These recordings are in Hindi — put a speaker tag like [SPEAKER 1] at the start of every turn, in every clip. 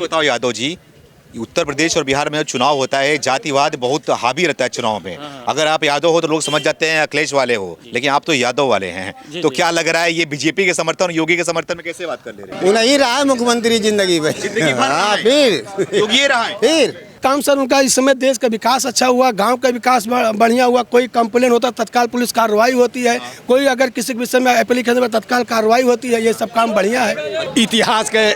[SPEAKER 1] बताओ यादव जी, उत्तर प्रदेश और बिहार में जो चुनाव होता है जातिवाद बहुत हावी रहता है चुनाव में। अगर आप यादव हो तो लोग समझ जाते हैं अखिलेश वाले हो, लेकिन आप तो यादव वाले हैं। तो क्या लग रहा है ये बीजेपी के समर्थन और योगी के समर्थन में कैसे बात कर ले रहे हैं?
[SPEAKER 2] वो नहीं रहा है मुख्यमंत्री जिंदगी में। हाँ, फिर
[SPEAKER 1] योगी ये रहा है।
[SPEAKER 2] फिर
[SPEAKER 3] काम सर उनका इस समय देश का विकास अच्छा हुआ, गांव का विकास बढ़िया हुआ। कोई कंप्लेन होता है तत्काल पुलिस कार्रवाई होती है, कोई अगर किसी विषय में एप्लीकेशन में तत्काल कार्रवाई होती है। ये सब काम बढ़िया है।
[SPEAKER 4] इतिहास के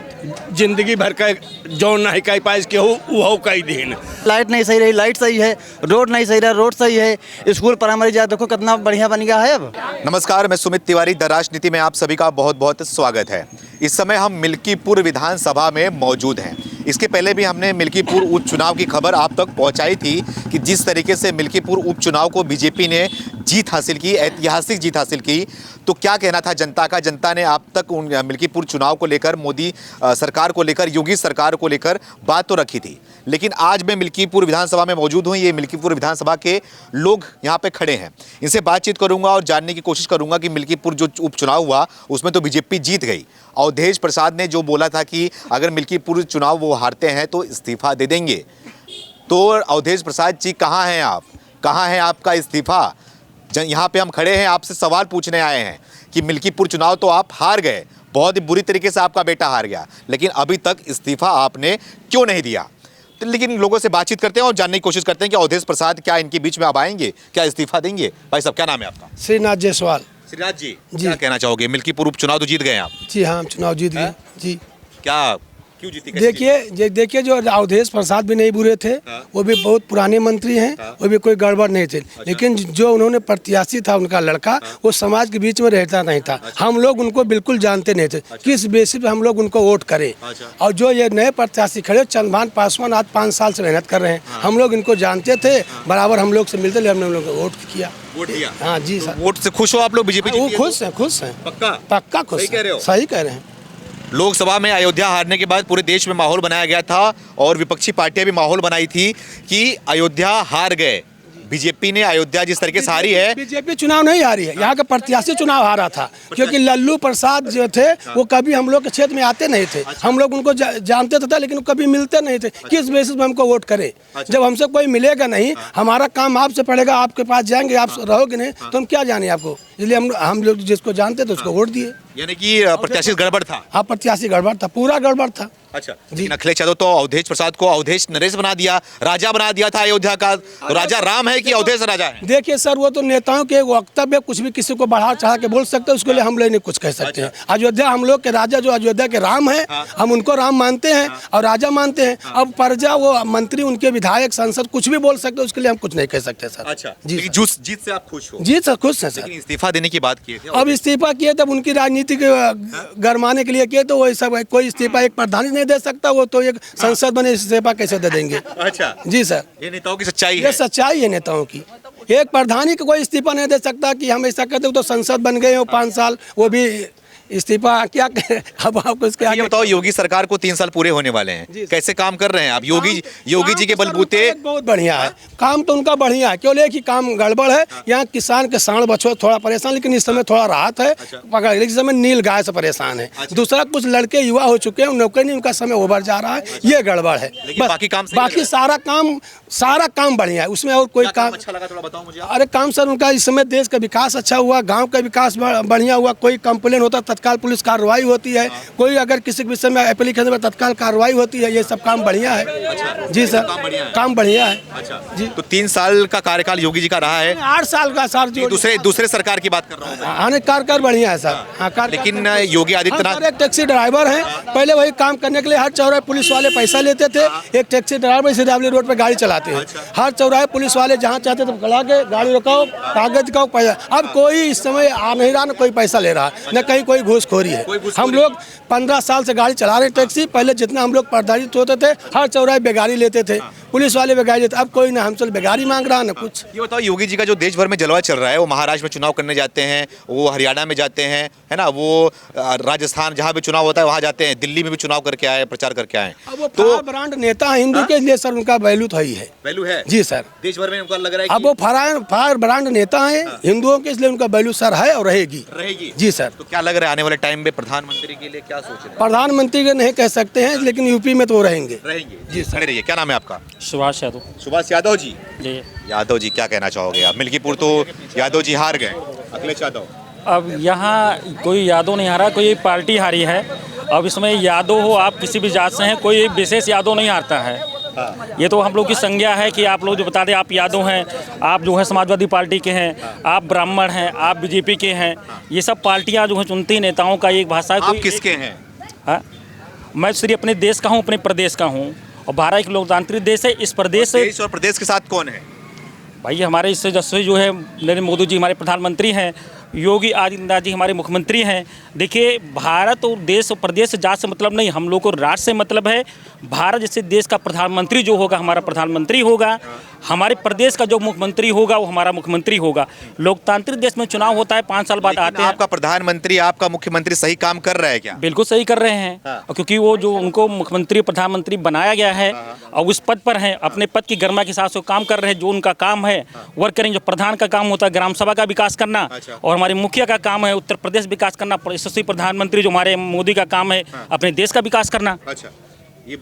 [SPEAKER 4] जिंदगी भर का जो नहीं कह पाए वो कई दिन।
[SPEAKER 5] लाइट नहीं सही रही, लाइट सही है। रोड नहीं सही रहा, रोड सही है। स्कूल प्राइमरी जा देखो कितना बढ़िया बन गया है अब।
[SPEAKER 1] नमस्कार, मैं सुमित तिवारी, द राजनीति में आप सभी का बहुत बहुत स्वागत है। इस समय हम मिल्कीपुर विधानसभा में मौजूद हैं। इसके पहले भी हमने मिल्कीपुर उपचुनाव की खबर आप तक पहुंचाई थी कि जिस तरीके से मिल्कीपुर उपचुनाव को बीजेपी ने जीत हासिल की, ऐतिहासिक जीत हासिल की, तो क्या कहना था जनता का। जनता ने आप तक उन मिल्कीपुर चुनाव को लेकर, मोदी सरकार को लेकर, योगी सरकार को लेकर बात तो रखी थी। लेकिन आज मैं मिल्कीपुर विधानसभा में मौजूद हूँ। ये मिल्कीपुर विधानसभा के लोग यहाँ पे खड़े हैं। इनसे बातचीत करूँगा और जानने की कोशिश करूँगा कि मिल्कीपुर जो उपचुनाव हुआ उसमें तो बीजेपी जीत गई। अवधेश प्रसाद ने जो बोला था कि अगर मिल्कीपुर चुनाव वो हारते हैं तो इस्तीफा दे देंगे, तो अवधेश प्रसाद जी कहाँ हैं आप? कहाँ है आपका इस्तीफा? यहाँ पे हम खड़े हैं, आपसे सवाल पूछने आए हैं कि मिल्कीपुर चुनाव तो आप हार गए, बहुत ही बुरी तरीके से आपका बेटा हार गया, लेकिन अभी तक इस्तीफा आपने क्यों नहीं दिया? तो लेकिन लोगों से बातचीत करते हैं और जानने की कोशिश करते हैं कि अवधेश प्रसाद क्या इनके बीच में अब आएंगे, क्या इस्तीफा देंगे? भाई साहब, क्या नाम है आपका?
[SPEAKER 3] श्रीनाथ जायसवाल।
[SPEAKER 1] श्रीनाथ जी, क्या कहना चाहोगे? मिल्कीपुर उपचुनाव तो जीत गए आप।
[SPEAKER 3] जी हाँ, हम चुनाव जीत गए जी।
[SPEAKER 1] क्या क्यों जीती?
[SPEAKER 3] देखिए जो अवधेश प्रसाद भी नहीं बुरे थे। वो भी बहुत पुराने मंत्री हैं। वो भी कोई गड़बड़ नहीं थे। लेकिन जो उन्होंने प्रत्याशी था उनका लड़का, वो समाज के बीच में रहता नहीं था। हम लोग उनको बिल्कुल जानते नहीं थे किस बेसिस पे हम लोग उनको वोट करें। और जो ये नए प्रत्याशी खड़े, चंद्रभान पासवान, आज 5 साल से मेहनत कर रहे हैं। हम लोग इनको जानते थे, बराबर हम लोग से मिलते थे, हमने उन लोग को वोट किया।
[SPEAKER 1] वोट दिया?
[SPEAKER 3] हाँ जी सर।
[SPEAKER 1] वोट से खुश हो आप लोग? बीजेपी
[SPEAKER 3] वो खुश हैं, खुश हैं, पक्का खुश। सही कह रहे हैं।
[SPEAKER 1] लोकसभा में अयोध्या हारने के बाद पूरे देश में माहौल बनाया गया था और विपक्षी पार्टियां भी माहौल बनाई थी कि अयोध्या हार गए। बीजेपी ने अयोध्या जिस तरीके से हारी है।
[SPEAKER 3] बीजेपी चुनाव नहीं हारी है, यहाँ का प्रत्याशी चुनाव हारा था। क्योंकि लल्लू प्रसाद जो थे वो कभी हम लोग के क्षेत्र में आते नहीं थे। हम लोग उनको जानते तो था, लेकिन कभी मिलते नहीं थे। किस बेसिस पे हमको वोट करे? जब हमसे कोई मिलेगा नहीं, हमारा काम आपसे पड़ेगा, आपके पास जाएंगे, आप रहोगे नहीं तो हम क्या जाने आपको। इसलिए हम लोग जिसको जानते थे उसको वोट दिए।
[SPEAKER 1] यानी कि प्रत्याशी गड़बड़ था।
[SPEAKER 3] हाँ, प्रत्याशी गड़बड़ था, पूरा गड़बड़ था।
[SPEAKER 1] अच्छा जी। अखिलेश यादव तो अवधेश प्रसाद को अवधेश नरेश बना दिया, राजा बना दिया था अयोध्या का। तो राजा राम है कि अवधेश राजा है?
[SPEAKER 3] देखिए सर, वो तो नेताओं के वक्तव्य, कुछ भी किसी को बढ़ा चढ़ा के बोल सकते हैं, उसके लिए हम लोग नहीं कुछ कह सकते हैं। अयोध्या हम लोग के राजा, जो अयोध्या के राम है, हम उनको राम मानते हैं और राजा मानते हैं। अब प्रजा, वो मंत्री, उनके विधायक, सांसद कुछ भी बोल सकते हैं, उसके लिए हम कुछ नहीं कह सकते सर।
[SPEAKER 1] अच्छा
[SPEAKER 3] जी,
[SPEAKER 1] जीत से आप खुश हो?
[SPEAKER 3] जी सर, खुश है सर।
[SPEAKER 1] इस्तीफा देने की बात की थी।
[SPEAKER 3] अब इस्तीफा किए तब उनकी राजनीति गरमाने के लिए किए, तो वो सब कोई इस्तीफा एक प्रधानी नहीं दे सकता। वो तो एक संसद बने, इस्तीफा कैसे दे देंगे?
[SPEAKER 1] अच्छा
[SPEAKER 3] जी सर,
[SPEAKER 1] ये नेताओं की सच्चाई है।
[SPEAKER 3] ये सच्चाई है नेताओं की। एक प्रधानी को कोई इस्तीफा नहीं दे सकता कि हम ऐसा कहते हो तो संसद बन गए हो 5 साल, वो भी इस्तीफा क्या करें? अब आपको इसके आगे
[SPEAKER 1] बताओ, योगी सरकार को 3 साल पूरे होने वाले हैं, कैसे काम कर रहे हैं आप? योगी जी के बलबूते
[SPEAKER 3] बहुत बढ़िया है काम, तो उनका बढ़िया है। केवल एक ही काम गड़बड़ है, यहाँ किसान के सांड बछड़े थोड़ा परेशान, लेकिन इस समय थोड़ा राहत है। इस समय नील गाय से परेशान है। दूसरा, कुछ लड़के युवा हो चुके हैं, नौकरी नहीं, उनका समय ओवर जा रहा है, ये गड़बड़ है। बाकी सारा काम बढ़िया है, उसमें और कोई काम
[SPEAKER 1] अच्छा लगा थोड़ा बताओ मुझे।
[SPEAKER 3] अरे काम सर उनका इस समय देश का विकास अच्छा हुआ, गांव का विकास बढ़िया हुआ। कोई कंप्लेन होता तत्काल पुलिस कार्रवाई होती है। कोई अगर किसी विषय में एप्लीकेशन में तत्काल कार्रवाई होती है। ये सब काम बढ़िया है। जी सर, काम बढ़िया है।
[SPEAKER 1] अच्छा जी। तो 3 साल का कार्यकाल योगी जी का रहा है।
[SPEAKER 3] 8 साल का सर,
[SPEAKER 1] दूसरे सरकार की बात कर रहा हूँ।
[SPEAKER 3] हाँ, कार्यकाल बढ़िया है सर। हाँ,
[SPEAKER 1] लेकिन योगी आदित्यनाथ
[SPEAKER 3] एक टैक्सी ड्राइवर है, पहले वही काम करने के लिए हर चौराहे पुलिस वाले पैसा लेते थे। एक टैक्सी ड्राइवर सिरावली रोड पे गाड़ी चलाते हैं, हर चौराहे पुलिस वाले जहाँ चाहते थे खड़ा के गाड़ी रुकाओ, कागज दिखाओ, पैसा। अब कोई इस समय आ नहीं रहा, न कोई पैसा ले रहा, न कहीं कोई घूसखोरी है। हम लोग 15 साल से गाड़ी चला रहे टैक्सी। पहले जितना हम लोग प्रताड़ित होते थे, हर चौराहे बेगारी लेते थे, पुलिस वाले बिगाड़ देते, अब कोई ना हमसे बेगारी मांग रहा ना कुछ।
[SPEAKER 1] ये बताओ, योगी जी का जो देश भर में जलवा चल रहा है, वो महाराष्ट्र में चुनाव करने जाते हैं, वो हरियाणा में जाते हैं, है ना, वो राजस्थान जहाँ भी चुनाव होता है वहाँ जाते हैं, दिल्ली में भी चुनाव करके आए, प्रचार करके आए।
[SPEAKER 3] अब वो तो ब्रांड नेता है हिंदू के लिए सर, उनका वैल्यू तो ही है।
[SPEAKER 1] वैल्यू है
[SPEAKER 3] जी सर,
[SPEAKER 1] देश भर में उनका लग रहा है
[SPEAKER 3] अब वो फायर ब्रांड नेता है हिंदुओं के, इसलिए उनका वैल्यू सर है और रहेगी।
[SPEAKER 1] रहेगी।
[SPEAKER 3] जी सर।
[SPEAKER 1] तो क्या लग रहा है आने वाले टाइम में प्रधानमंत्री के लिए क्या सोच रहे हैं?
[SPEAKER 3] प्रधानमंत्री के नहीं कह सकते हैं, लेकिन यूपी में तो रहेंगे।
[SPEAKER 1] रहेंगे जी, खड़े रहिए। क्या नाम है आपका?
[SPEAKER 6] सुभाष यादव
[SPEAKER 1] सुभाष यादव जी।
[SPEAKER 6] जी।
[SPEAKER 1] यादव जी, क्या कहना चाहोगे आप? मिल्कीपुर तो यादव जी हार गए, अखिलेश यादव।
[SPEAKER 6] अब यहाँ कोई यादव नहीं हारा, कोई पार्टी हारी है। अब इसमें यादव हो आप किसी भी जात से हैं, कोई विशेष यादव नहीं हारता है। ये तो हम लोग की संज्ञा है कि आप लोग जो बता दें आप यादव हैं, आप जो है समाजवादी पार्टी के हैं, आप ब्राह्मण हैं, आप बीजेपी के हैं। ये सब पार्टियाँ जो है चुनती नेताओं का एक भाषा है।
[SPEAKER 1] आप किसके हैं?
[SPEAKER 6] हाँ, मैं सिर्फ अपने देश का हूँ, अपने प्रदेश का हूँ, और भारत एक लोकतांत्रिक देश है। इस प्रदेश से
[SPEAKER 1] देश और प्रदेश के साथ कौन है?
[SPEAKER 6] भाई हमारे इससे जैसे जो है नरेंद्र मोदी जी हमारे प्रधानमंत्री हैं, योगी आदित्यनाथ जी हमारे मुख्यमंत्री हैं। देखिए, भारत और देश और प्रदेश से जात से मतलब नहीं, हम लोग को राष्ट्र से मतलब है। भारत जैसे देश का प्रधानमंत्री जो होगा हमारा प्रधानमंत्री होगा, हमारे प्रदेश का जो मुख्यमंत्री होगा वो हमारा मुख्यमंत्री होगा। लोकतांत्रिक देश में चुनाव होता है, 5 साल बाद आते हैं।
[SPEAKER 1] आपका प्रधानमंत्री, आपका मुख्यमंत्री सही काम कर रहा है क्या?
[SPEAKER 6] बिल्कुल सही कर रहे हैं। और क्योंकि वो जो उनको मुख्यमंत्री प्रधानमंत्री बनाया गया है और उस पद पर हैं, अपने पद की गरिमा के साथ काम कर रहे हैं। जो उनका काम है वर्क करेंगे। जो प्रधान का काम होता है ग्राम सभा का विकास करना, और हमारे मुखिया का काम है उत्तर प्रदेश विकास करना। यशस्वी प्रधानमंत्री जो हमारे मोदी का काम है अपने देश का विकास करना।
[SPEAKER 1] अच्छा, ये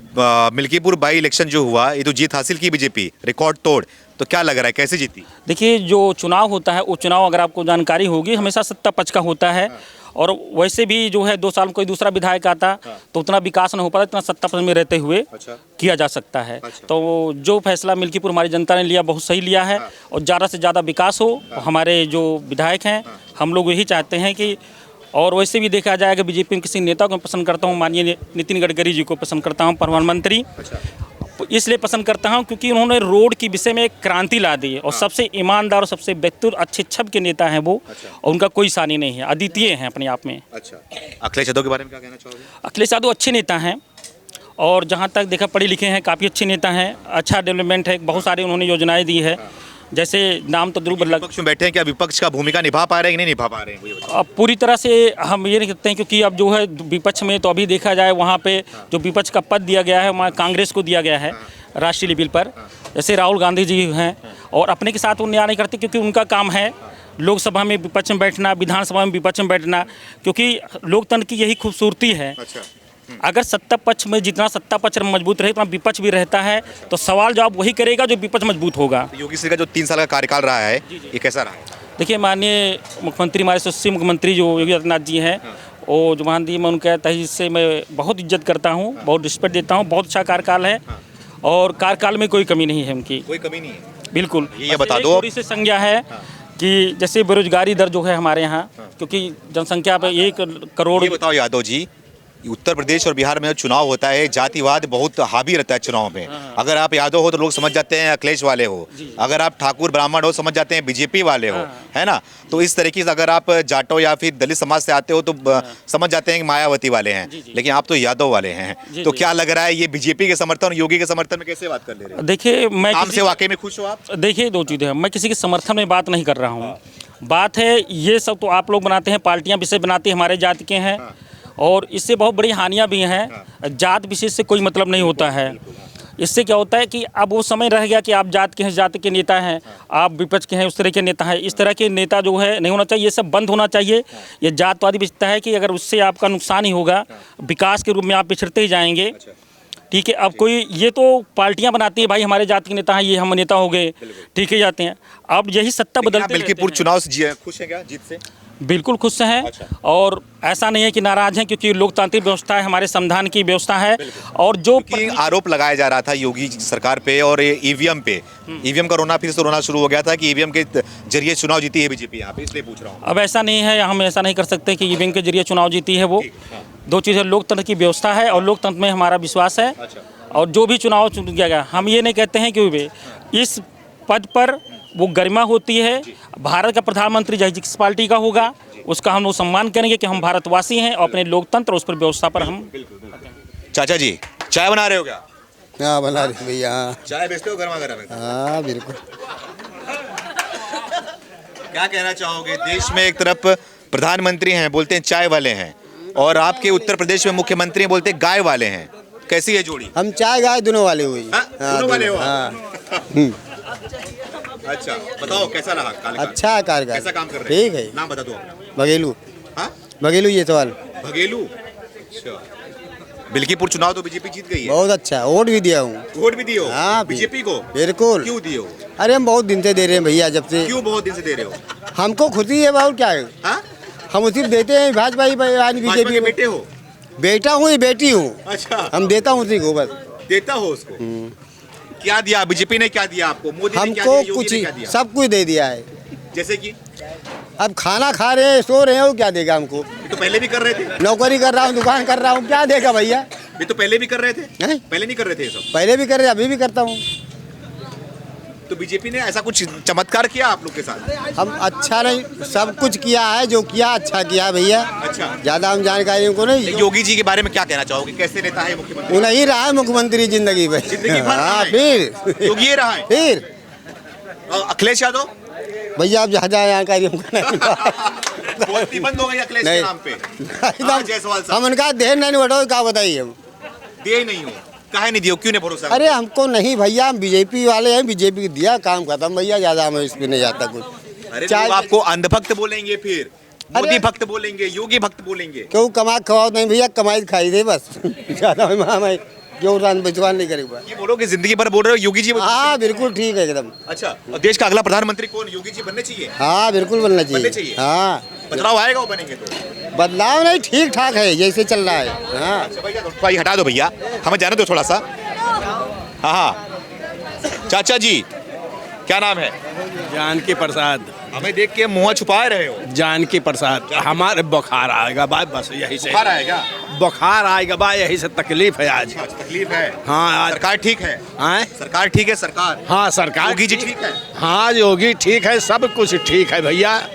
[SPEAKER 1] मिल्कीपुर बाई इलेक्शन जो हुआ, ये तो जीत हासिल की बीजेपी, रिकॉर्ड तोड़, तो क्या लग रहा है कैसे जीती?
[SPEAKER 6] देखिए, जो चुनाव होता है वो चुनाव अगर आपको जानकारी होगी हमेशा सत्ता पक्ष का होता है। और वैसे भी जो है 2 साल में कोई दूसरा विधायक आता तो उतना विकास नहीं हो पाता, इतना सत्ता पक्ष में रहते हुए किया जा सकता है। तो जो फैसला मिल्कीपुर हमारी जनता ने लिया बहुत सही लिया है, और ज़्यादा से ज़्यादा विकास हो। हमारे जो विधायक हैं हम लोग यही चाहते हैं कि, और वैसे भी देखा जाएगा बीजेपी में किसी नेता को पसंद करता हूँ, माननीय नितिन गडकरी जी को पसंद करता हूँ प्रधानमंत्री। इसलिए पसंद करता हूँ क्योंकि उन्होंने रोड की विषय में एक क्रांति ला दी है, और सबसे ईमानदार और सबसे बेहतर अच्छे छब के नेता हैं वो। और उनका कोई सानी नहीं है, अद्वितीय हैं अपने आप में।
[SPEAKER 1] अच्छा, अखिलेश यादव के बारे में क्या कहना चाहोगे?
[SPEAKER 6] अखिलेश यादव अच्छे नेता हैं, और जहाँ तक देखा पढ़े लिखे हैं, काफ़ी अच्छे नेता हैं, अच्छा डेवलपमेंट है, बहुत सारी उन्होंने योजनाएं दी है। जैसे नाम तो ध्रुव लग
[SPEAKER 1] विपक्ष में बैठे हैं, क्या विपक्ष का भूमिका निभा पा रहे हैं कि नहीं निभा पा रहे हैं? वो ये बताओ।
[SPEAKER 6] अब पूरी तरह से हम ये नहीं कहते हैं, क्योंकि अब जो है विपक्ष में तो अभी देखा जाए वहाँ पे जो विपक्ष का पद दिया गया है वहाँ कांग्रेस को दिया गया है राष्ट्रीय लेवल पर। जैसे राहुल गांधी जी हैं, और अपने के साथ वो न्याय नहीं करते, क्योंकि उनका काम है लोकसभा में विपक्ष में बैठना, विधानसभा में विपक्ष में बैठना, क्योंकि लोकतंत्र की यही खूबसूरती है। अगर सत्ता पक्ष में जितना सत्ता पक्ष मजबूत रहे उतना विपक्ष भी रहता है। तो सवाल जवाब वही करेगा जो विपक्ष मजबूत होगा।
[SPEAKER 1] योगी जी का जो 3 साल का कार्यकाल रहा है, ये कैसा रहा है?
[SPEAKER 6] देखिए, माननीय मुख्यमंत्री हमारे यशस्वी मुख्यमंत्री जो योगी आदित्यनाथ जी हैं, वो जो दी मैं उनके तहत से मैं बहुत इज्जत करता हूँ, बहुत रिस्पेक्ट देता हूँ। बहुत अच्छा कार्यकाल है, और कार्यकाल में कोई कमी नहीं है उनकी,
[SPEAKER 1] कोई कमी नहीं है।
[SPEAKER 6] बिल्कुल।
[SPEAKER 1] ये बता दो।
[SPEAKER 6] थोड़ी सी संज्ञा है कि जैसे बेरोजगारी दर जो है हमारे यहाँ, क्योंकि जनसंख्या पे 1 करोड़।
[SPEAKER 1] ये बताओ यादव जी, उत्तर प्रदेश और बिहार में चुनाव होता है, जातिवाद बहुत हावी रहता है चुनाव में। अगर आप यादव हो तो लोग समझ जाते हैं अखिलेश वाले हो, अगर आप ठाकुर ब्राह्मण हो समझ जाते हैं बीजेपी वाले हो, है ना। तो इस तरीके से अगर आप जाटो या फिर दलित समाज से आते हो तो समझ जाते हैं कि मायावती वाले हैं, लेकिन आप तो यादव वाले हैं। तो क्या लग रहा है, ये बीजेपी के समर्थन और योगी के समर्थन में कैसे बात कर ले रहे हैं?
[SPEAKER 6] देखिए, मैं
[SPEAKER 1] काम से वाकई में खुश हो आप?
[SPEAKER 6] देखिए, 2 चीज़ें हैं, मैं किसी के समर्थन में बात नहीं कर रहा हूँ। बात है ये सब तो आप लोग बनाते हैं, पार्टियाँ विषय बनाती हैं, हमारे जाति के हैं, और इससे बहुत बड़ी हानियां भी हैं। जात विशेष से कोई मतलब नहीं होता है। इससे क्या होता है कि अब वो समय रह गया कि आप जात के हैं, जाति के नेता हैं, आप विपक्ष के हैं, उस तरह के नेता हैं। इस तरह के नेता जो है नहीं होना चाहिए, ये सब बंद होना चाहिए। ये जातवादी विचारता है कि अगर उससे आपका नुकसान ही होगा, विकास के रूप में आप पिछड़ते ही जाएंगे। ठीक है, अब कोई ये तो पार्टियां बनाती है, भाई हमारे जाति के नेता हैं, ये हम नेता हो गए, ठीक है जाते हैं। अब यही सत्ता बदलते
[SPEAKER 1] मिल्कीपुर चुनाव से खुश है क्या जीत से?
[SPEAKER 6] बिल्कुल खुश हैं। अच्छा। और ऐसा नहीं है कि नाराज हैं, क्योंकि लोकतांत्रिक व्यवस्था है, हमारे संविधान की व्यवस्था है। और जो
[SPEAKER 1] आरोप लगाया जा रहा था योगी सरकार पे और ईवीएम पे, ईवीएम का रोना फिर से रोना शुरू हो गया था कि ईवीएम के जरिए चुनाव जीती है बीजेपी यहाँ पे, इसलिए पूछ रहा हूँ।
[SPEAKER 6] अब ऐसा नहीं है, हम ऐसा नहीं कर सकते कि ईवीएम के जरिए चुनाव जीती है वो। 2 चीज़ें, लोकतंत्र की व्यवस्था है और लोकतंत्र में हमारा विश्वास है। और जो भी चुनाव चुन किया गया, हम ये नहीं कहते हैं कि इस पद पर वो गरिमा होती है। भारत का प्रधानमंत्री चाहे जिस पार्टी का होगा उसका हम लोग सम्मान करेंगे कि हम भारतवासी हैं, और अपने लोकतंत्र और उस पर व्यवस्था पर हम।
[SPEAKER 1] चाचा जी, चाय बना रहे हो क्या?
[SPEAKER 2] हाँ बना रही भैया। हाँ
[SPEAKER 1] चाय बेचते हो गर्मा गर्म?
[SPEAKER 2] हाँ बिल्कुल।
[SPEAKER 1] क्या कहना चाहोगे? देश में एक तरफ प्रधानमंत्री हैं, बोलते हैं चाय वाले हैं, और आपके उत्तर प्रदेश में मुख्यमंत्री हैं, बोलते हैं गाय वाले हैं। कैसी है जोड़ी?
[SPEAKER 2] हम चाय गाय दोनों वाले हुई।
[SPEAKER 1] हाँ, दोनों वाले हो?
[SPEAKER 2] हाँ
[SPEAKER 1] अच्छा, बताओ कैसा रहा कार्यकाल?
[SPEAKER 2] अच्छा है कार्यकाल।
[SPEAKER 1] कैसा काम कर रहे हैं?
[SPEAKER 2] ठीक है।
[SPEAKER 1] नाम बता दो अपना।
[SPEAKER 2] बघेलू।
[SPEAKER 1] हाँ?
[SPEAKER 2] बघेलू ये सवाल।
[SPEAKER 1] बघेलू। अच्छा। बिल्कीपुर चुनाव तो बीजेपी जीत गई है।
[SPEAKER 2] बहुत अच्छा, वोट भी दिया हूँ।
[SPEAKER 1] वोट भी दिए हो?
[SPEAKER 2] हाँ
[SPEAKER 1] बीजेपी को?
[SPEAKER 2] बिल्कुल।
[SPEAKER 1] क्यों दिए हो?
[SPEAKER 2] अरे हम बहुत दिन से दे रहे हैं भैया, जब से।
[SPEAKER 1] क्यों बहुत दिन से दे रहे हो?
[SPEAKER 2] हमको खुशी है बहुत, क्या है।
[SPEAKER 1] हाँ?
[SPEAKER 2] हम उसी देते हैं भाजपा ही,
[SPEAKER 1] भाजपा के
[SPEAKER 2] बीजेपी।
[SPEAKER 1] बेटे हो?
[SPEAKER 2] बेटा हूँ या बेटी हूँ।
[SPEAKER 1] अच्छा।
[SPEAKER 2] हम देता हूँ उसी को बस।
[SPEAKER 1] देता हो उसको? क्या दिया बीजेपी ने? क्या दिया आपको? मोदी ने क्या
[SPEAKER 2] हमको
[SPEAKER 1] दिया? योगी
[SPEAKER 2] कुछ
[SPEAKER 1] ने क्या दिया?
[SPEAKER 2] सब कुछ दे दिया है।
[SPEAKER 1] जैसे कि
[SPEAKER 2] अब खाना खा रहे हैं, सो रहे हैं, वो क्या देगा हमको।
[SPEAKER 1] ये तो पहले भी कर रहे थे।
[SPEAKER 2] नौकरी कर रहा हूँ, दुकान कर रहा हूँ, क्या देगा भैया।
[SPEAKER 1] ये तो पहले भी कर रहे थे।
[SPEAKER 2] हैं?
[SPEAKER 1] पहले नहीं कर रहे थे ये सब?
[SPEAKER 2] पहले भी कर रहे, अभी भी करता हूँ।
[SPEAKER 1] तो बीजेपी ने ऐसा कुछ चमत्कार किया आप लोग के साथ?
[SPEAKER 2] हम अच्छा नहीं, सब कुछ किया है, जो किया अच्छा किया है भैया।
[SPEAKER 1] अच्छा।
[SPEAKER 2] ज्यादा हम जानकारी को नहीं।
[SPEAKER 1] योगी जी के बारे में क्या कहना चाहोगे? कैसे नेता है मुख्यमंत्री?
[SPEAKER 2] वो नहीं रहा है मुख्यमंत्री जिंदगी में।
[SPEAKER 1] जिंदगी भर
[SPEAKER 2] हाँ
[SPEAKER 1] रहा है।
[SPEAKER 2] फिर
[SPEAKER 1] योगी ये रहा है।
[SPEAKER 2] फिर
[SPEAKER 1] और अखिलेश यादव?
[SPEAKER 2] भैया आप जहाँ जहाँ जानकारी हमको नहीं।
[SPEAKER 1] बोलती बंद हो गई अखिलेश के
[SPEAKER 2] नहीं।
[SPEAKER 1] नाम पे। हाँ, जायसवाल साहब।
[SPEAKER 2] हम उनका देर नहीं बढ़ो, क्या बताइए हम।
[SPEAKER 1] दिए ही नहीं हो? काहे नहीं दियो? क्यों नहीं भरोसा?
[SPEAKER 2] अरे हमको नहीं भैया, हम बीजेपी वाले हैं, बीजेपी को दिया, काम खत्म भैया, ज्यादा हमें इसमें नहीं जाता कुछ।
[SPEAKER 1] अरे
[SPEAKER 2] चाय-
[SPEAKER 1] लोग आपको अंधभक्त बोलेंगे, फिर मोदी
[SPEAKER 2] अरे-
[SPEAKER 1] भक्त बोलेंगे, योगी भक्त बोलेंगे।
[SPEAKER 2] क्यों कमा खवाओ नहीं भैया, कमाई खाई दे बस। ज्यादा हमें क्यों रान विश्वास नहीं करेगा।
[SPEAKER 1] ये बोलो कि जिंदगी भर बोल रहे हो योगी जी।
[SPEAKER 2] हाँ बिल्कुल ठीक है एकदम।
[SPEAKER 1] अच्छा, और देश का अगला प्रधानमंत्री कौन? योगी जी बनने चाहिए?
[SPEAKER 2] हाँ बिल्कुल बनना
[SPEAKER 1] बनने
[SPEAKER 2] चाहिए।
[SPEAKER 1] चाहिए।
[SPEAKER 2] हाँ
[SPEAKER 1] बदलाव आएगा वो बनेंगे तो?
[SPEAKER 2] बदलाव नहीं, ठीक ठाक है जैसे चल रहा है। हाँ
[SPEAKER 1] अच्छा भैया, भाई हटा दो भैया, हमें जाने दो थोड़ा सा। हाँ हाँ, चाचा जी क्या नाम है?
[SPEAKER 4] जानकी प्रसाद।
[SPEAKER 1] हमें देख के मुंह छुपा रहे हो।
[SPEAKER 4] जानकी प्रसाद। हमारे बुखार आएगा भाई, बस यही से
[SPEAKER 1] बुखार आएगा?
[SPEAKER 4] बुखार आएगा भाई, यही से तकलीफ है आज।
[SPEAKER 1] अच्छा, तकलीफ है।
[SPEAKER 4] हाँ आज।
[SPEAKER 1] सरकार ठीक है?
[SPEAKER 4] आए?
[SPEAKER 1] सरकार ठीक है? सरकार?
[SPEAKER 4] हाँ सरकार
[SPEAKER 1] योगी जी ठीक है?
[SPEAKER 4] हाँ योगी ठीक है, सब कुछ ठीक है भैया।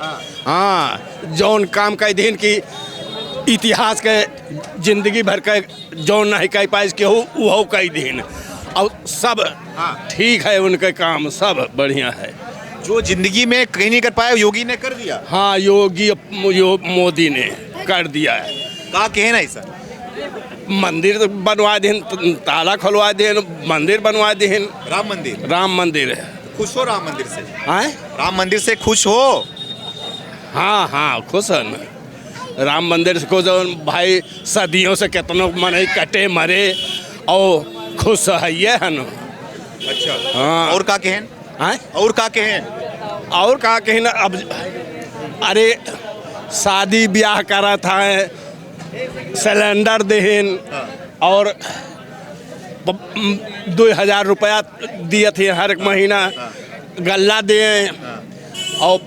[SPEAKER 4] हाँ जौन काम कई दिन की इतिहास के जिंदगी भर के जौन नहीं कह पाए केहू वो कई दिन, और सब
[SPEAKER 1] हाँ।
[SPEAKER 4] ठीक है, उनके काम सब बढ़िया है।
[SPEAKER 1] जो जिंदगी में कहीं नहीं कर पाया योगी ने कर दिया।
[SPEAKER 4] हाँ योगी मोदी ने कर दिया है।
[SPEAKER 1] कहा कहे नहीं सर?
[SPEAKER 4] मंदिर बनवा देन, ताला खुलवा देन, मंदिर बनवा देन।
[SPEAKER 1] राम मंदिर?
[SPEAKER 4] राम मंदिर है।
[SPEAKER 1] खुश हो राम मंदिर से?
[SPEAKER 4] आए?
[SPEAKER 1] राम मंदिर से खुश हो?
[SPEAKER 4] हाँ हाँ खुश है न। राम मंदिर को जो भाई सदियों से कितनों मने कटे मरे और खुश है ये है न।
[SPEAKER 1] अच्छा।
[SPEAKER 4] हाँ।
[SPEAKER 1] और का कहें?
[SPEAKER 4] आए?
[SPEAKER 1] और का कहें?
[SPEAKER 4] और कहा कहीं ना, अब अरे शादी ब्याह करा था, सिलेंडर देहन और 2000 रुपया दिए थे हर एक महीना, गल्ला दिए और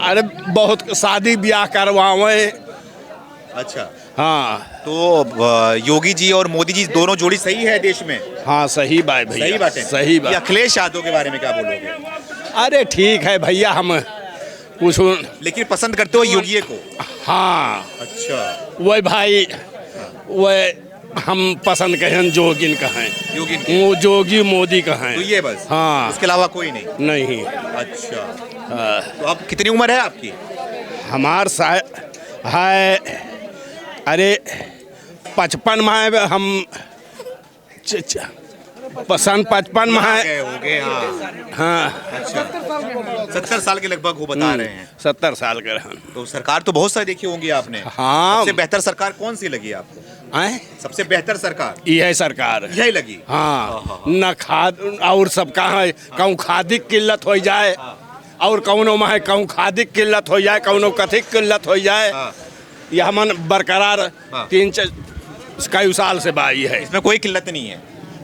[SPEAKER 4] अरे बहुत शादी ब्याह करवावे।
[SPEAKER 1] अच्छा,
[SPEAKER 4] हाँ
[SPEAKER 1] तो योगी जी और मोदी जी दोनों जोड़ी सही है देश में?
[SPEAKER 4] हाँ सही बात भैया,
[SPEAKER 1] सही बात है।
[SPEAKER 4] सही
[SPEAKER 1] ये
[SPEAKER 4] बात।
[SPEAKER 1] अखिलेश यादव के बारे में क्या बोलोगे?
[SPEAKER 4] अरे ठीक है भैया, हम कुछ
[SPEAKER 1] लेकिन पसंद करते हो योगी को?
[SPEAKER 4] हाँ
[SPEAKER 1] अच्छा,
[SPEAKER 4] वही भाई, वह हम पसंद कहें जोगिन कहें,
[SPEAKER 1] योगी
[SPEAKER 4] वो जोगी मोदी कहें।
[SPEAKER 1] तो ये बस?
[SPEAKER 4] हाँ।
[SPEAKER 1] इसके अलावा कोई नहीं?
[SPEAKER 4] नहीं।
[SPEAKER 1] अच्छा,
[SPEAKER 4] हाँ।
[SPEAKER 1] तो अब कितनी उम्र है आपकी?
[SPEAKER 4] हमार है अरे 55 में है, हम पसंद 55 में है।
[SPEAKER 1] हो गए? हाँ।
[SPEAKER 4] हाँ
[SPEAKER 1] अच्छा, 70 साल के लगभग वो बता रहे हैं।
[SPEAKER 4] 70 साल के रहन।
[SPEAKER 1] तो सरकार तो बहुत सारी देखी होंगी आपने।
[SPEAKER 4] हाँ।
[SPEAKER 1] सबसे बेहतर सरकार कौन सी लगी आपको?
[SPEAKER 4] आए?
[SPEAKER 1] सबसे बेहतर सरकार
[SPEAKER 4] यह सरकार
[SPEAKER 1] यही लगी?
[SPEAKER 4] हाँ, न खाद और सबका है, कहूँ खादी की किल्लत हो जाए और कौनों में है कहूँ खादी की किल्लत हो जाए, कौनों कथी की किल्लत हो जाए, यह मन बरकरार 3 कई साल से बाई है।
[SPEAKER 1] इसमें कोई किल्लत नहीं है?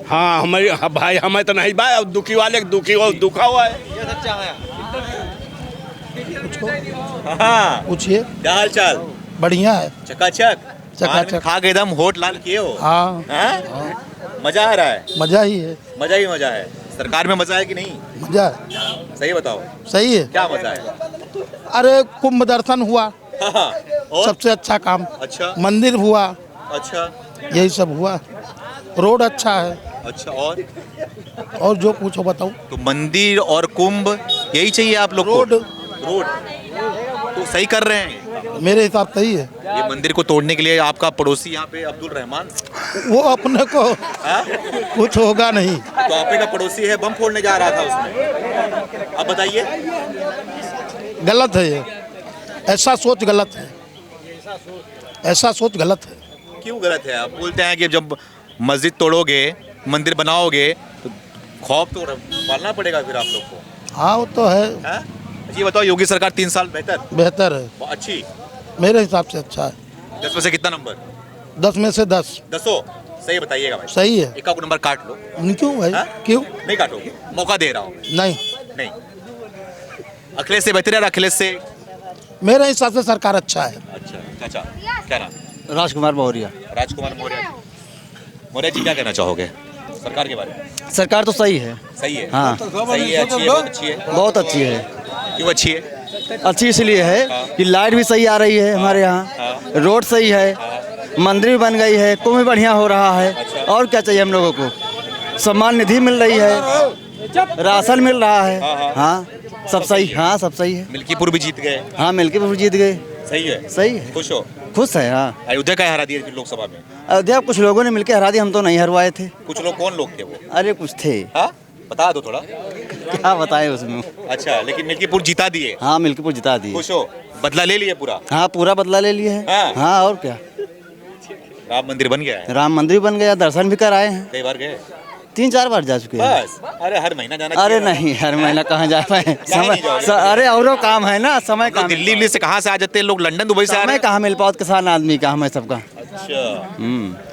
[SPEAKER 4] हाँ हमारी, हाँ भाई हमें तो नहीं भाई, अब दुखी वाले दुखी हो दुखा हुआ है।
[SPEAKER 1] हाँ,
[SPEAKER 7] पूछिए।
[SPEAKER 1] क्या हाल चाल?
[SPEAKER 7] बढ़िया है।
[SPEAKER 1] चकाचक?
[SPEAKER 7] चकाचक।
[SPEAKER 1] खा के एकदम होठ लाल किए हो?
[SPEAKER 7] हाँ
[SPEAKER 1] हाँ? मजा आ रहा है?
[SPEAKER 7] मजा ही है।
[SPEAKER 1] मजा ही मजा है। सरकार में मजा है कि नहीं?
[SPEAKER 7] मजा है।
[SPEAKER 1] सही बताओ,
[SPEAKER 7] सही है।
[SPEAKER 1] क्या मजा है?
[SPEAKER 7] अरे कुंभ दर्शन हुआ,
[SPEAKER 1] हाँ, और?
[SPEAKER 7] सबसे अच्छा काम।
[SPEAKER 1] अच्छा।
[SPEAKER 7] मंदिर हुआ,
[SPEAKER 1] अच्छा,
[SPEAKER 7] यही सब हुआ। रोड अच्छा है।
[SPEAKER 1] अच्छा, और
[SPEAKER 7] जो पूछो बताओ।
[SPEAKER 1] तो मंदिर और कुंभ यही चाहिए आप लोग को? रोड तो सही कर रहे हैं।
[SPEAKER 7] मेरे हिसाब से ही है।
[SPEAKER 1] ये मंदिर को तोड़ने के लिए आपका पड़ोसी यहाँ पे अब्दुल रहमान,
[SPEAKER 7] वो अपने को कुछ होगा नहीं।
[SPEAKER 1] तो आपे का पड़ोसी है, बम फोड़ने जा रहा था उसमें। अब बताइए।
[SPEAKER 7] गलत है ये, ऐसा सोच गलत है, ऐसा सोच गलत है।
[SPEAKER 1] क्यों गलत है? आप बोलते हैं कि जब मस्जिद तोड़ोगे, मंदिर बनाओगे तो खौफ तो पालना पड़ेगा फिर आप लोग को।
[SPEAKER 7] हाँ वो तो है,
[SPEAKER 1] हैं? ये बताओ, योगी सरकार 3 साल
[SPEAKER 7] बेहतर है,
[SPEAKER 1] बहुत अच्छी।
[SPEAKER 7] मेरे हिसाब से अच्छा है।
[SPEAKER 1] 10 में से कितना नंबर?
[SPEAKER 7] 10 में से 10
[SPEAKER 1] 10 सही बताइएगा भाई।
[SPEAKER 7] सही है।
[SPEAKER 1] एक नंबर काट लो।
[SPEAKER 7] क्यों भाई?
[SPEAKER 1] हाँ?
[SPEAKER 7] क्यों
[SPEAKER 1] नहीं काटोगे, मौका दे रहा हूँ।
[SPEAKER 7] नहीं?
[SPEAKER 1] नहीं, अखिलेश से बेहतर है, अखिलेश से।
[SPEAKER 7] मेरे हिसाब से सरकार अच्छा है।
[SPEAKER 1] अच्छा चाचा, क्या नाम?
[SPEAKER 5] राजकुमार मौर्य।
[SPEAKER 1] राजकुमार मौर्य। मौर्य जी, क्या कहना चाहोगे सरकार के बारे में?
[SPEAKER 5] सरकार तो सही है।
[SPEAKER 1] सही है?
[SPEAKER 5] हाँ।
[SPEAKER 1] सही है, अच्छी है, बहुत अच्छी है।
[SPEAKER 5] बहुत अच्छी है।
[SPEAKER 1] क्यों अच्छी है?
[SPEAKER 5] अच्छी इसलिए है कि लाइट भी सही आ रही है हमारे यहाँ, रोड सही है, मंदिर भी बन गई है, कुंभ भी बढ़िया हो रहा है। और क्या चाहिए हम लोगों को? सम्मान निधि मिल रही है, राशन मिल रहा है। हाँ सब सही, हाँ सब सही है।
[SPEAKER 1] मिल्कीपुर भी जीत गए।
[SPEAKER 5] हाँ मिल्कीपुर जीत गए।
[SPEAKER 1] सही है?
[SPEAKER 5] सही है।
[SPEAKER 1] खुश हो?
[SPEAKER 5] खुश है। हाँ
[SPEAKER 1] अयोध्या का हरा दिया लोकसभा में।
[SPEAKER 5] अयोध्या कुछ लोगों ने मिलकर हरा दिया, हम तो नहीं हरवाए थे।
[SPEAKER 1] कुछ लोग, कौन लोग थे वो?
[SPEAKER 5] अरे कुछ थे।
[SPEAKER 1] हाँ, बता दो थोड़ा।
[SPEAKER 5] क्या बताए उसमें।
[SPEAKER 1] अच्छा, लेकिन मिल्कीपुर जिता दिए।
[SPEAKER 5] हाँ मिल्कीपुर जिता दिए।
[SPEAKER 1] खुश हो? बदला ले लिए पूरा?
[SPEAKER 5] हाँ पूरा बदला ले लिए है।
[SPEAKER 1] हाँ।
[SPEAKER 5] हाँ और क्या,
[SPEAKER 1] राम मंदिर बन गया है।
[SPEAKER 5] राम मंदिर बन गया, दर्शन भी कर आए हैं।
[SPEAKER 1] कई बार गए?
[SPEAKER 5] 3-4 बार जा चुके हैं।
[SPEAKER 1] बस? अरे हर महीना जाना
[SPEAKER 5] अरे
[SPEAKER 1] चाहिए।
[SPEAKER 5] नहीं, हर महीना कहाँ जा पाए।
[SPEAKER 1] नहीं जाओगे?
[SPEAKER 5] अरे औरों काम है ना, समय
[SPEAKER 1] लोग
[SPEAKER 5] कहाँ
[SPEAKER 1] दिल्ली विल्ली से कहाँ से आ जाते हैं लोग? लंदन दुबई से आ रहे
[SPEAKER 5] समय
[SPEAKER 1] हैं।
[SPEAKER 5] कहाँ मिल पाओ, किसान आदमी का हमें सबका।
[SPEAKER 1] अच्छा,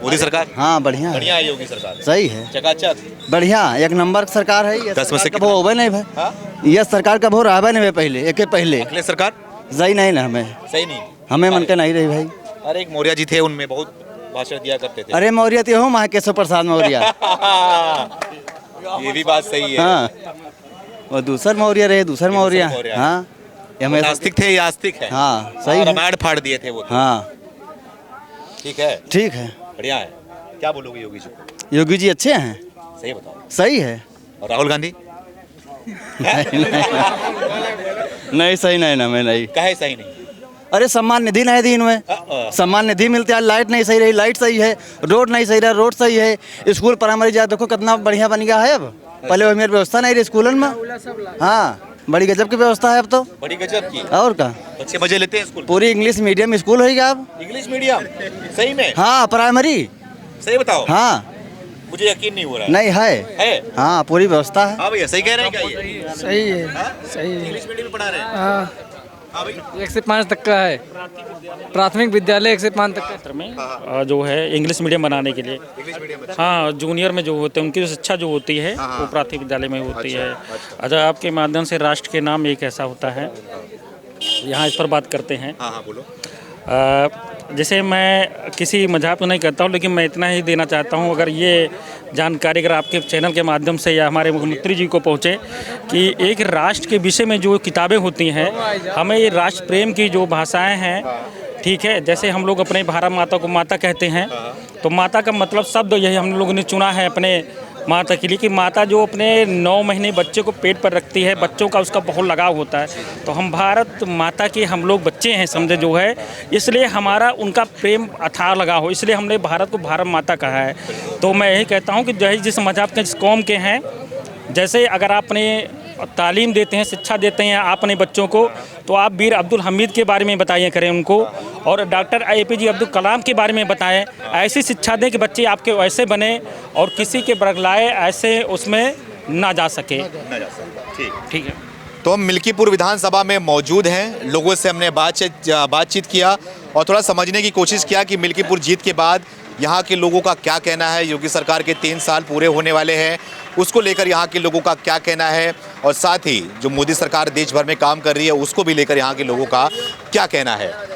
[SPEAKER 1] मोदी सरकार
[SPEAKER 5] हाँ बढ़िया
[SPEAKER 1] बढ़िया
[SPEAKER 5] है,
[SPEAKER 1] है। योगी सरकार
[SPEAKER 5] सही है,
[SPEAKER 1] चकाचक।
[SPEAKER 5] बढ़िया एक नंबर की सरकार है ये।
[SPEAKER 1] 10 में से
[SPEAKER 5] सरकार कब
[SPEAKER 1] कितना?
[SPEAKER 5] होवे नहीं भाई,
[SPEAKER 1] हाँ?
[SPEAKER 5] ये सरकार कब हो रहा है नहीं पहले, एक पहले
[SPEAKER 1] अखिलेश सरकार
[SPEAKER 5] सही नहीं ना, हमें
[SPEAKER 1] सही नहीं।
[SPEAKER 5] हमें मन के नहीं रही भाई।
[SPEAKER 1] अरे एक मौर्य जी थे, उनमें बहुत भाषण दिया करते थे।
[SPEAKER 5] अरे मौर्य तो हो, माँ केशव प्रसाद मौर्य।
[SPEAKER 1] ये भी बात सही है।
[SPEAKER 5] हाँ वो दूसर मौर्य रहे, दूसर मौर्य।
[SPEAKER 1] मौर्य।
[SPEAKER 5] हाँ ये हमें
[SPEAKER 1] नास्तिक थे या आस्तिक है?
[SPEAKER 5] हाँ सही है।
[SPEAKER 1] रामायण फाड़ दिए थे वो तो।
[SPEAKER 5] हाँ
[SPEAKER 1] ठीक है,
[SPEAKER 5] ठीक है।
[SPEAKER 1] बढ़िया है। क्या बोलोगे योगी जी को?
[SPEAKER 5] योगी जी अच्छे हैं,
[SPEAKER 1] सही बताओ।
[SPEAKER 5] सही है।
[SPEAKER 1] और राहुल गांधी
[SPEAKER 5] नहीं सही नहीं ना, मैं नहीं।
[SPEAKER 1] कहे सही नहीं?
[SPEAKER 5] अरे सम्मान निधि नहीं दी इनमें, सम्मान निधि मिलती है, लाइट नहीं सही रही, लाइट सही है, रोड नहीं सही रहा, रोड सही है, स्कूल प्राइमरी जा देखो कितना बढ़िया बन गया है। अब पहले वो मेरी व्यवस्था नहीं रही स्कूलन में। हाँ बड़ी गजब की व्यवस्था है अब तो।
[SPEAKER 1] बड़ी गजब की।
[SPEAKER 5] और का
[SPEAKER 1] बच्चे मजे लेते हैं स्कूल?
[SPEAKER 5] पूरी इंग्लिश मीडियम स्कूल हो गया अब।
[SPEAKER 1] English medium? सही में?
[SPEAKER 5] हाँ प्राइमरी।
[SPEAKER 1] सही बताओ।
[SPEAKER 5] हाँ
[SPEAKER 1] मुझे यकीन नहीं हो रहा है।
[SPEAKER 5] नहीं है,
[SPEAKER 1] है?
[SPEAKER 5] हाँ पूरी व्यवस्था है।
[SPEAKER 1] हाँ भैया, सही कह रहे हैं क्या ये?
[SPEAKER 3] सही है,
[SPEAKER 1] हाँ?
[SPEAKER 3] सही है।
[SPEAKER 1] इंग्लिश मीडियम में पढ़ा रहे हैं?
[SPEAKER 3] हाँ
[SPEAKER 1] हाँ भाई।
[SPEAKER 8] 1 से 5 तक का है, प्राथमिक विद्यालय 1 से 5 तक का।
[SPEAKER 6] क्षेत्र में जो है इंग्लिश मीडियम बनाने के लिए,
[SPEAKER 1] इंग्लिश मीडियम में?
[SPEAKER 6] हाँ जूनियर में जो होते हैं उनकी जो शिक्षा जो होती है वो प्राथमिक विद्यालय में होती है। अच्छा, आपके माध्यम से राष्ट्र के नाम एक ऐसा होता है, यहाँ इस पर बात करते हैं।
[SPEAKER 1] हाँ हाँ बोलो।
[SPEAKER 6] जैसे मैं किसी मजहब को नहीं करता हूँ, लेकिन मैं इतना ही देना चाहता हूँ, अगर ये जानकारी अगर आपके चैनल के माध्यम से या हमारे मुख्यमंत्री जी को पहुँचे कि एक राष्ट्र के विषय में जो किताबें होती हैं, हमें ये राष्ट्र प्रेम की जो भाषाएं हैं, ठीक है, जैसे हम लोग अपने भारत माता को माता कहते हैं, तो माता का मतलब शब्द यही हम लोगों ने चुना है अपने माता के लिए कि माता जो अपने 9 महीने बच्चे को पेट पर रखती है, बच्चों का उसका बहुत लगाव होता है। तो हम भारत माता के हम लोग बच्चे हैं समझे जो है, इसलिए हमारा उनका प्रेम अथाह लगाव हो, इसलिए हमने भारत को भारत माता कहा है। तो मैं यही कहता हूँ कि जो है जिस मजहब के जिस कौम के हैं, जैसे अगर आप अपने तालीम देते हैं, शिक्षा देते हैं आप अपने बच्चों को, तो आप वीर अब्दुल हमीद के बारे में बताइए करें उनको, और डॉक्टर APJ अब्दुल कलाम के बारे में बताएं। ऐसी शिक्षा दें कि बच्चे आपके वैसे बने और किसी के बरगलाए ऐसे उसमें ना जा सके। ठीक है।
[SPEAKER 1] तो हम मिल्कीपुर विधानसभा में मौजूद हैं, लोगों से हमने बातचीत किया और थोड़ा समझने की कोशिश किया कि मिल्कीपुर जीत के बाद यहाँ के लोगों का क्या कहना है। योगी सरकार के 3 साल पूरे होने वाले हैं, उसको लेकर यहाँ के लोगों का क्या कहना है, और साथ ही जो मोदी सरकार देश भर में काम कर रही है उसको भी लेकर यहाँ के लोगों का क्या कहना है।